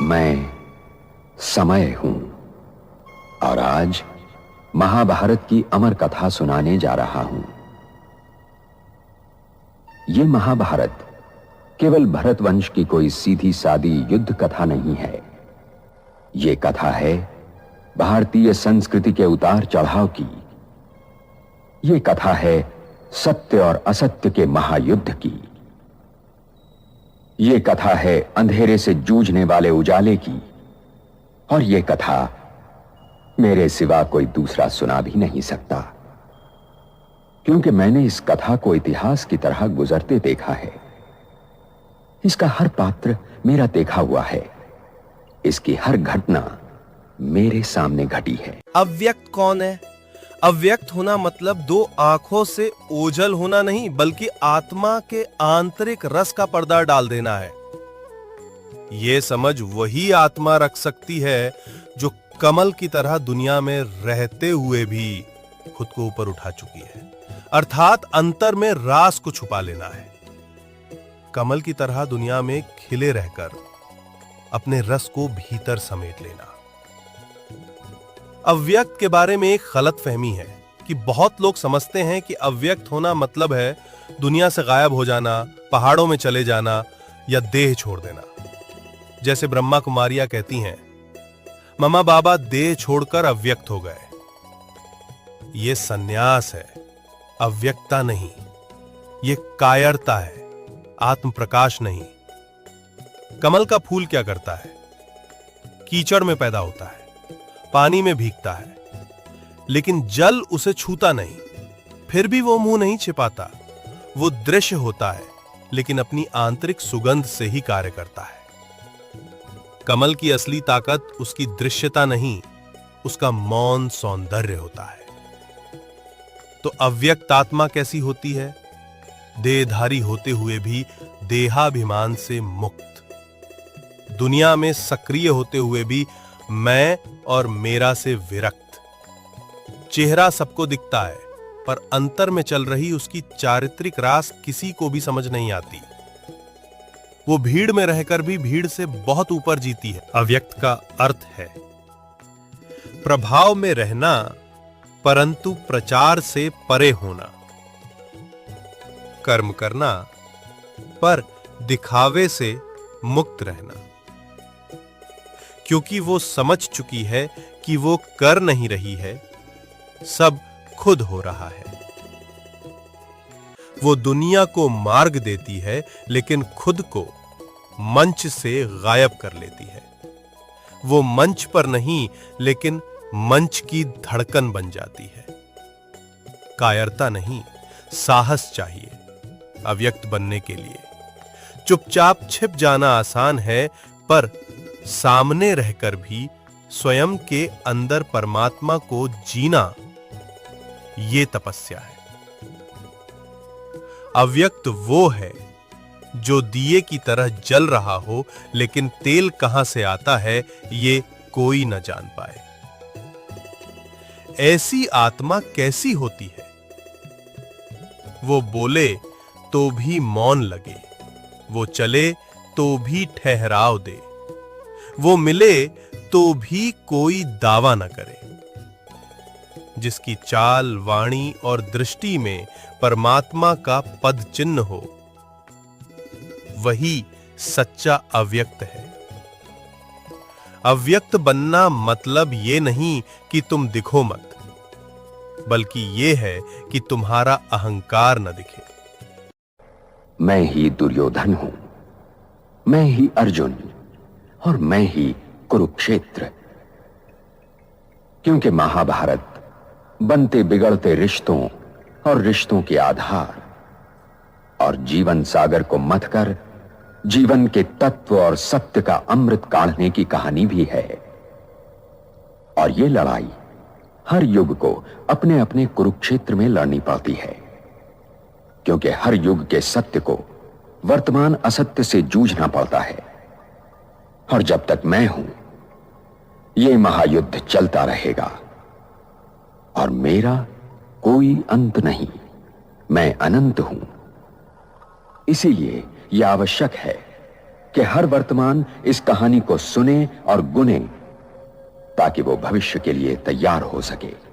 मैं समय हूं और आज महाभारत की अमर कथा सुनाने जा रहा हूं। यह महाभारत केवल भरत वंश की कोई सीधी सादी युद्ध कथा नहीं है। यह कथा है भारतीय संस्कृति के उतार चढ़ाव की। यह कथा है सत्य और असत्य के महायुद्ध की। यह कथा है अंधेरे से जूझने वाले उजाले की। और यह कथा मेरे सिवा कोई दूसरा सुना भी नहीं सकता, क्योंकि मैंने इस कथा को इतिहास की तरह गुजरते देखा है। इसका हर पात्र मेरा देखा हुआ है। इसकी हर घटना मेरे सामने घटी है। अव्यक्त कौन है? अव्यक्त होना मतलब दो आंखों से ओझल होना नहीं, बल्कि आत्मा के आंतरिक रस का पर्दा डाल देना है। यह समझ वही आत्मा रख सकती है जो कमल की तरह दुनिया में रहते हुए भी खुद को ऊपर उठा चुकी है, अर्थात अंतर में रास को छुपा लेना है। कमल की तरह दुनिया में खिले रहकर अपने रस को भीतर समेट लेना। अव्यक्त के बारे में एक गलत फहमी है कि बहुत लोग समझते हैं कि अव्यक्त होना मतलब है दुनिया से गायब हो जाना, पहाड़ों में चले जाना या देह छोड़ देना। जैसे ब्रह्मा कुमारियां कहती हैं, ममा बाबा देह छोड़कर अव्यक्त हो गए। यह सन्यास है, अव्यक्ता नहीं। यह कायरता है, आत्म प्रकाश नहीं। कमल का फूल क्या करता है? कीचड़ में पैदा होता है, पानी में भीगता है, लेकिन जल उसे छूता नहीं। फिर भी वो मुंह नहीं छिपाता। वो दृश्य होता है, लेकिन अपनी आंतरिक सुगंध से ही कार्य करता है। कमल की असली ताकत उसकी दृश्यता नहीं, उसका मौन सौंदर्य होता है। तो अव्यक्त आत्मा कैसी होती है? देहधारी होते हुए भी देहाभिमान से मुक्त, दुनिया में सक्रिय होते हुए भी मैं और मेरा से विरक्त। चेहरा सबको दिखता है, पर अंतर में चल रही उसकी चारित्रिक रास किसी को भी समझ नहीं आती। वो भीड़ में रहकर भी भीड़ से बहुत ऊपर जीती है। अव्यक्त का अर्थ है प्रभाव में रहना, परंतु प्रचार से परे होना। कर्म करना, पर दिखावे से मुक्त रहना, क्योंकि वो समझ चुकी है कि वो कर नहीं रही है, सब खुद हो रहा है। वो दुनिया को मार्ग देती है, लेकिन खुद को मंच से गायब कर लेती है। वो मंच पर नहीं, लेकिन मंच की धड़कन बन जाती है। कायरता नहीं, साहस चाहिए अव्यक्त बनने के लिए। चुपचाप छिप जाना आसान है, पर सामने रहकर भी स्वयं के अंदर परमात्मा को जीना, ये तपस्या है। अव्यक्त वो है जो दिए की तरह जल रहा हो, लेकिन तेल कहां से आता है ये कोई न जान पाए। ऐसी आत्मा कैसी होती है? वो बोले तो भी मौन लगे, वो चले तो भी ठहराव दे, वो मिले तो भी कोई दावा न करे। जिसकी चाल, वाणी और दृष्टि में परमात्मा का पद चिन्ह हो, वही सच्चा अव्यक्त है। अव्यक्त बनना मतलब ये नहीं कि तुम दिखो मत, बल्कि ये है कि तुम्हारा अहंकार न दिखे। मैं ही दुर्योधन हूं, मैं ही अर्जुन और मैं ही कुरुक्षेत्र। क्योंकि महाभारत बनते बिगड़ते रिश्तों और रिश्तों के आधार और जीवन सागर को मथकर जीवन के तत्व और सत्य का अमृत काढ़ने की कहानी भी है। और यह लड़ाई हर युग को अपने अपने कुरुक्षेत्र में लड़नी पड़ती है, क्योंकि हर युग के सत्य को वर्तमान असत्य से जूझना पड़ता है। और जब तक मैं हूं, यह महायुद्ध चलता रहेगा और मेरा कोई अंत नहीं। मैं अनंत हूं। इसीलिए यह आवश्यक है कि हर वर्तमान इस कहानी को सुने और गुने, ताकि वो भविष्य के लिए तैयार हो सके।